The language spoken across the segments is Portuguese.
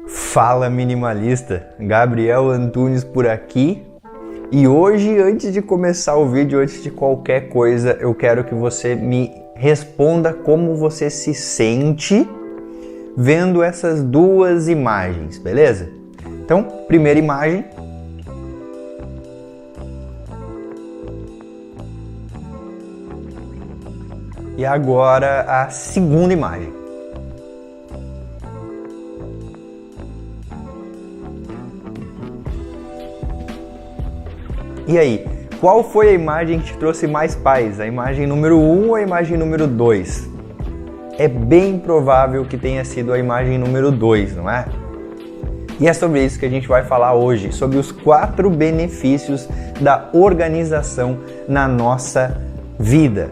Fala minimalista, Gabriel Antunes por aqui. E hoje, antes de começar o vídeo, antes de qualquer coisa, eu quero que você me responda como você se sente vendo essas duas imagens, beleza? Então, primeira imagem. E agora a segunda imagem. E aí, qual foi a imagem que te trouxe mais paz? A imagem número 1 ou a imagem número 2? É bem provável que tenha sido a imagem número 2, não é? E é sobre isso que a gente vai falar hoje, sobre os 4 benefícios da organização na nossa vida.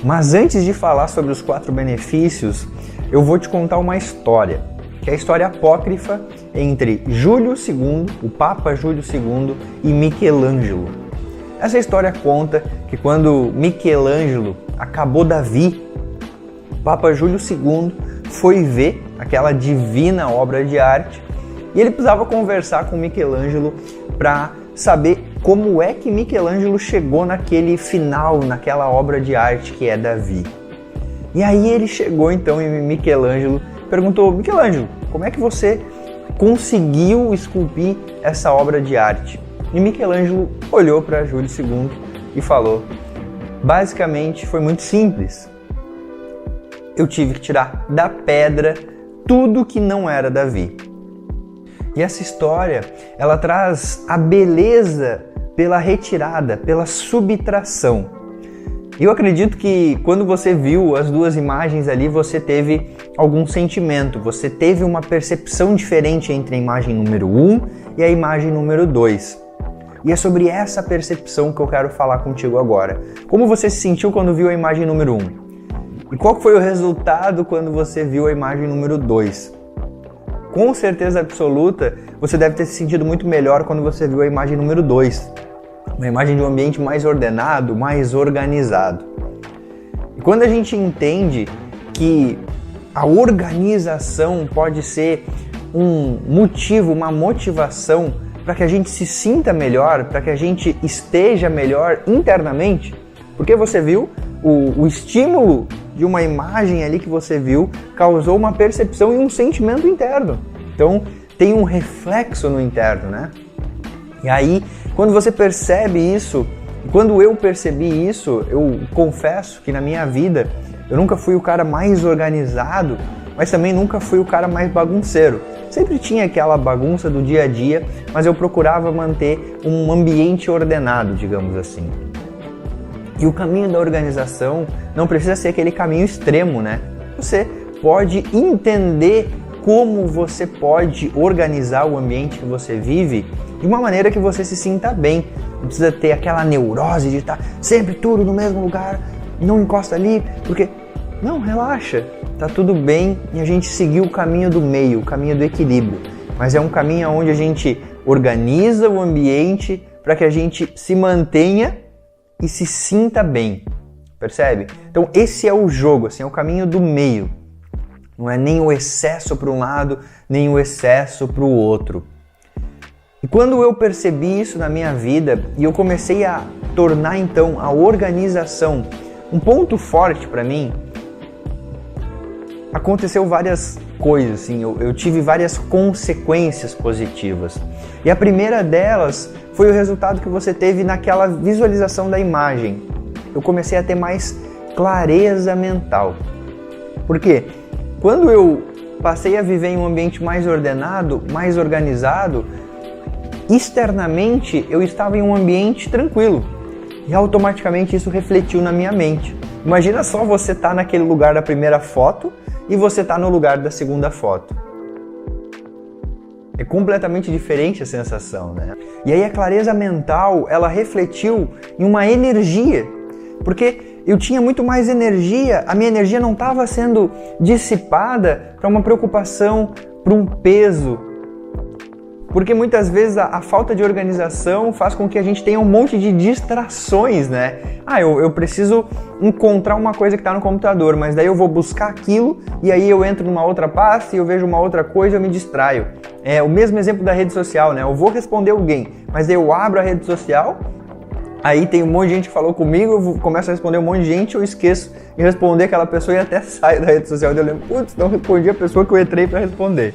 Mas antes de falar sobre os 4 benefícios, eu vou te contar uma história, que é a história apócrifa entre Júlio II, o Papa Júlio II e Michelangelo. Essa história conta que quando Michelangelo acabou Davi, o Papa Júlio II foi ver aquela divina obra de arte e ele precisava conversar com Michelangelo para saber como é que Michelangelo chegou naquele final, naquela obra de arte que é Davi. E aí ele chegou então e Michelangelo perguntou: Michelangelo, como é que você conseguiu esculpir essa obra de arte? E Michelangelo olhou para Júlio II e falou: basicamente foi muito simples. Eu tive que tirar da pedra tudo que não era Davi. E essa história, ela traz a beleza pela retirada, pela subtração. E eu acredito que quando você viu as duas imagens ali, você teve algum sentimento, você teve uma percepção diferente entre a imagem número 1 e a imagem número 2. E é sobre essa percepção que eu quero falar contigo agora. Como você se sentiu quando viu a imagem número 1? E qual foi o resultado quando você viu a imagem número 2? Com certeza absoluta, você deve ter se sentido muito melhor quando você viu a imagem número 2. Uma imagem de um ambiente mais ordenado, mais organizado. E quando a gente entende que a organização pode ser um motivo, uma motivação para que a gente se sinta melhor, para que a gente esteja melhor internamente, porque você viu o estímulo de uma imagem ali que você viu causou uma percepção e um sentimento interno. Então tem um reflexo no interno, né? E aí, quando você percebe isso, quando eu percebi isso, eu confesso que na minha vida eu nunca fui o cara mais organizado, mas também nunca fui o cara mais bagunceiro. Sempre tinha aquela bagunça do dia a dia, mas eu procurava manter um ambiente ordenado, digamos assim. E o caminho da organização não precisa ser aquele caminho extremo, né? Você pode entender como você pode organizar o ambiente que você vive de uma maneira que você se sinta bem. Não precisa ter aquela neurose de estar sempre tudo no mesmo lugar, não encosta ali, porque... Não, relaxa, tá tudo bem e a gente seguir o caminho do meio, o caminho do equilíbrio. Mas é um caminho onde a gente organiza o ambiente para que a gente se mantenha e se sinta bem, percebe? Então esse é o jogo, assim, é o caminho do meio. Não é nem o excesso para um lado, nem o excesso para o outro. E quando eu percebi isso na minha vida e eu comecei a tornar então a organização um ponto forte para mim, aconteceu várias coisas, assim, eu tive várias consequências positivas. E a primeira delas foi o resultado que você teve naquela visualização da imagem. Eu comecei a ter mais clareza mental. Por quê? Quando eu passei a viver em um ambiente mais ordenado, mais organizado, externamente eu estava em um ambiente tranquilo. E automaticamente isso refletiu na minha mente. Imagina só você estar naquele lugar da primeira foto e você está no lugar da segunda foto. É completamente diferente a sensação, né? E aí a clareza mental, ela refletiu em uma energia, porque eu tinha muito mais energia, a minha energia não estava sendo dissipada para uma preocupação, para um peso. Porque muitas vezes a falta de organização faz com que a gente tenha um monte de distrações, né? Eu preciso encontrar uma coisa que está no computador, mas daí eu vou buscar aquilo e aí eu entro numa outra pasta e eu vejo uma outra coisa e eu me distraio. É o mesmo exemplo da rede social, né? Eu vou responder alguém, mas eu abro a rede social, aí tem um monte de gente que falou comigo, eu começo a responder um monte de gente, eu esqueço de responder aquela pessoa e até saio da rede social. Eu lembro, putz, não respondi a pessoa que eu entrei para responder.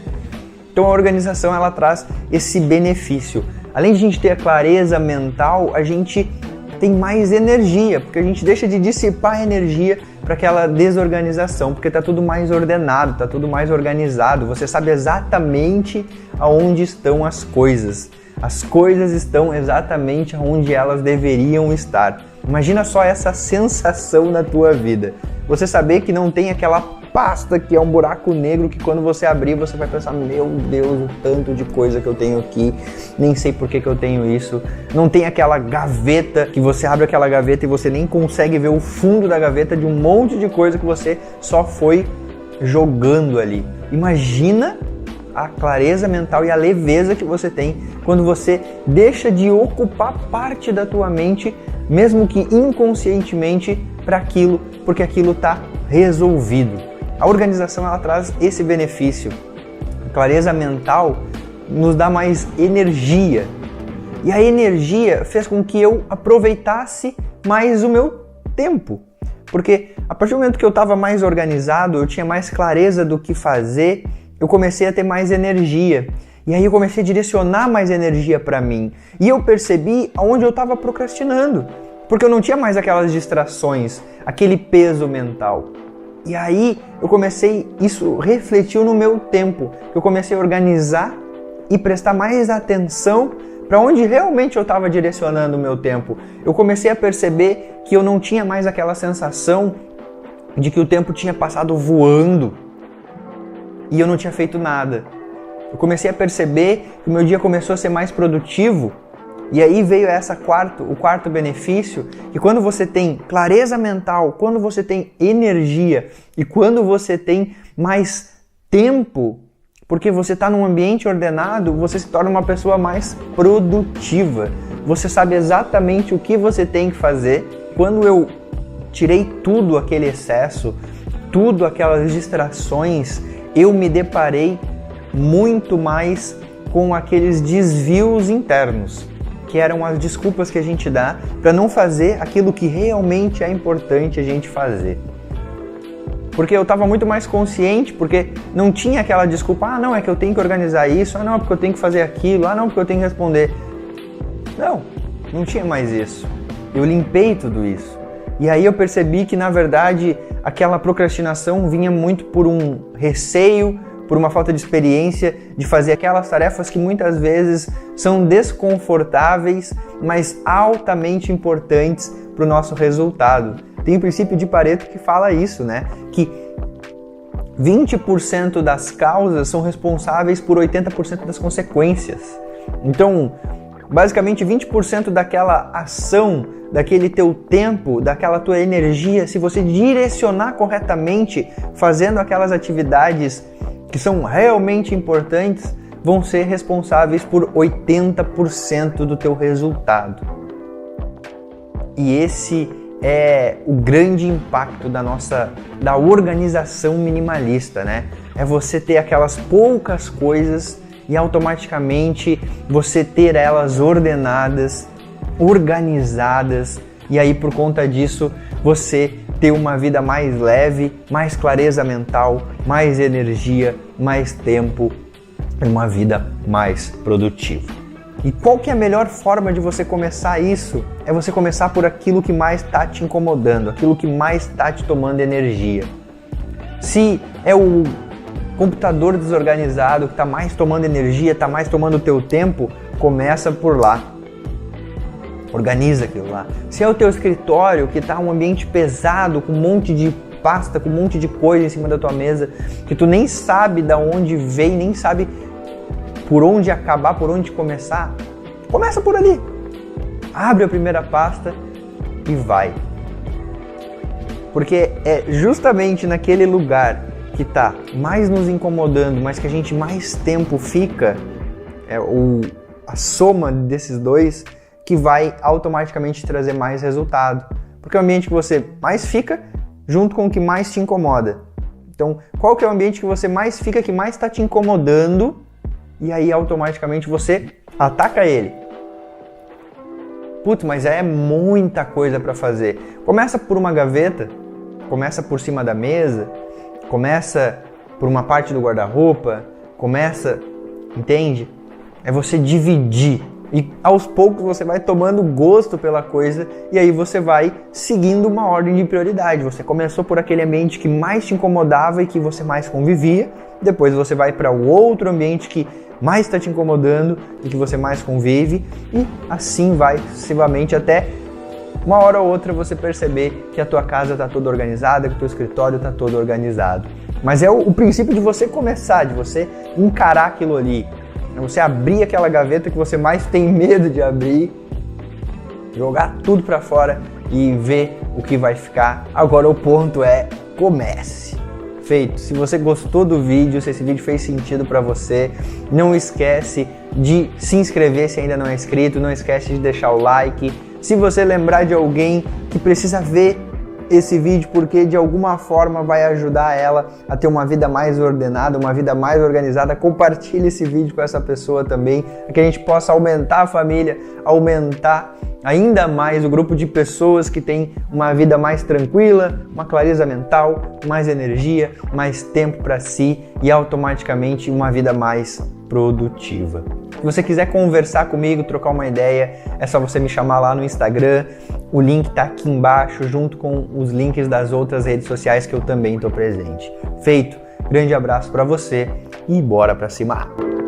Então a organização, ela traz esse benefício. Além de a gente ter a clareza mental, a gente tem mais energia, porque a gente deixa de dissipar a energia para aquela desorganização, porque está tudo mais ordenado, está tudo mais organizado, você sabe exatamente aonde estão as coisas. As coisas estão exatamente onde elas deveriam estar. Imagina só essa sensação na tua vida. Você saber que não tem aquela pasta que é um buraco negro que quando você abrir você vai pensar, meu Deus, o tanto de coisa que eu tenho aqui, nem sei por que eu tenho isso. Não tem aquela gaveta que você abre aquela gaveta e você nem consegue ver o fundo da gaveta de um monte de coisa que você só foi jogando ali. Imagina a clareza mental e a leveza que você tem quando você deixa de ocupar parte da tua mente, mesmo que inconscientemente, para aquilo, porque aquilo está resolvido. A organização, ela traz esse benefício. A clareza mental nos dá mais energia. E a energia fez com que eu aproveitasse mais o meu tempo. Porque a partir do momento que eu estava mais organizado, eu tinha mais clareza do que fazer, eu comecei a ter mais energia. E aí eu comecei a direcionar mais energia para mim. E eu percebi aonde eu estava procrastinando. Porque eu não tinha mais aquelas distrações, aquele peso mental. E aí eu comecei, isso refletiu no meu tempo. Eu comecei a organizar e prestar mais atenção para onde realmente eu estava direcionando o meu tempo. Eu comecei a perceber que eu não tinha mais aquela sensação de que o tempo tinha passado voando e eu não tinha feito nada. Eu comecei a perceber que o meu dia começou a ser mais produtivo. E aí veio o quarto benefício, que quando você tem clareza mental, quando você tem energia e quando você tem mais tempo, porque você está num ambiente ordenado, você se torna uma pessoa mais produtiva. Você sabe exatamente o que você tem que fazer. Quando eu tirei tudo aquele excesso, tudo aquelas distrações, eu me deparei muito mais com aqueles desvios internos, que eram as desculpas que a gente dá para não fazer aquilo que realmente é importante a gente fazer. Porque eu estava muito mais consciente, porque não tinha aquela desculpa, não, é que eu tenho que organizar isso, não, é porque eu tenho que fazer aquilo, não, porque eu tenho que responder. Não tinha mais isso. Eu limpei tudo isso. E aí eu percebi que, na verdade, aquela procrastinação vinha muito por um receio, por uma falta de experiência de fazer aquelas tarefas que muitas vezes são desconfortáveis, mas altamente importantes para o nosso resultado. Tem o princípio de Pareto que fala isso, né? Que 20% das causas são responsáveis por 80% das consequências. Então, basicamente 20% daquela ação, daquele teu tempo, daquela tua energia, se você direcionar corretamente, fazendo aquelas atividades que são realmente importantes, vão ser responsáveis por 80% do teu resultado. E esse é o grande impacto da organização minimalista, né? É você ter aquelas poucas coisas e automaticamente você ter elas ordenadas, organizadas, e aí por conta disso você ter uma vida mais leve, mais clareza mental, mais energia, mais tempo e uma vida mais produtiva. E qual que é a melhor forma de você começar isso? É você começar por aquilo que mais está te incomodando, aquilo que mais está te tomando energia. Se é o computador desorganizado que está mais tomando energia, está mais tomando o teu tempo, começa por lá. Organiza aquilo lá. Se é o teu escritório que está um ambiente pesado, com um monte de pasta, com um monte de coisa em cima da tua mesa, que tu nem sabe de onde vem, nem sabe por onde acabar, por onde começar, começa por ali. Abre a primeira pasta e vai. Porque é justamente naquele lugar que está mais nos incomodando, mas que a gente mais tempo fica, a soma desses dois, que vai automaticamente trazer mais resultado. Porque é o ambiente que você mais fica junto com o que mais te incomoda. Então, qual que é o ambiente que você mais fica, que mais está te incomodando, e aí automaticamente você ataca ele. Putz, mas é muita coisa para fazer. Começa por uma gaveta, começa por cima da mesa, começa por uma parte do guarda-roupa, começa, entende? É você dividir. E aos poucos você vai tomando gosto pela coisa e aí você vai seguindo uma ordem de prioridade. Você começou por aquele ambiente que mais te incomodava e que você mais convivia, depois você vai para o outro ambiente que mais está te incomodando e que você mais convive, e assim vai sucessivamente até uma hora ou outra você perceber que a tua casa está toda organizada, que o teu escritório está todo organizado. Mas é o princípio de você começar, de você encarar aquilo ali. É você abrir aquela gaveta que você mais tem medo de abrir, jogar tudo para fora e ver o que vai ficar. Agora o ponto é, comece. Feito. Se você gostou do vídeo, se esse vídeo fez sentido para você, não esquece de se inscrever se ainda não é inscrito, não esquece de deixar o like. Se você lembrar de alguém que precisa ver esse vídeo porque de alguma forma vai ajudar ela a ter uma vida mais ordenada, uma vida mais organizada, compartilhe esse vídeo com essa pessoa também, para que a gente possa aumentar a família, aumentar ainda mais o grupo de pessoas que tem uma vida mais tranquila, uma clareza mental, mais energia, mais tempo para si e automaticamente uma vida mais produtiva. Se você quiser conversar comigo, trocar uma ideia, é só você me chamar lá no Instagram. O link está aqui embaixo, junto com os links das outras redes sociais que eu também estou presente. Feito, grande abraço para você e bora para cima!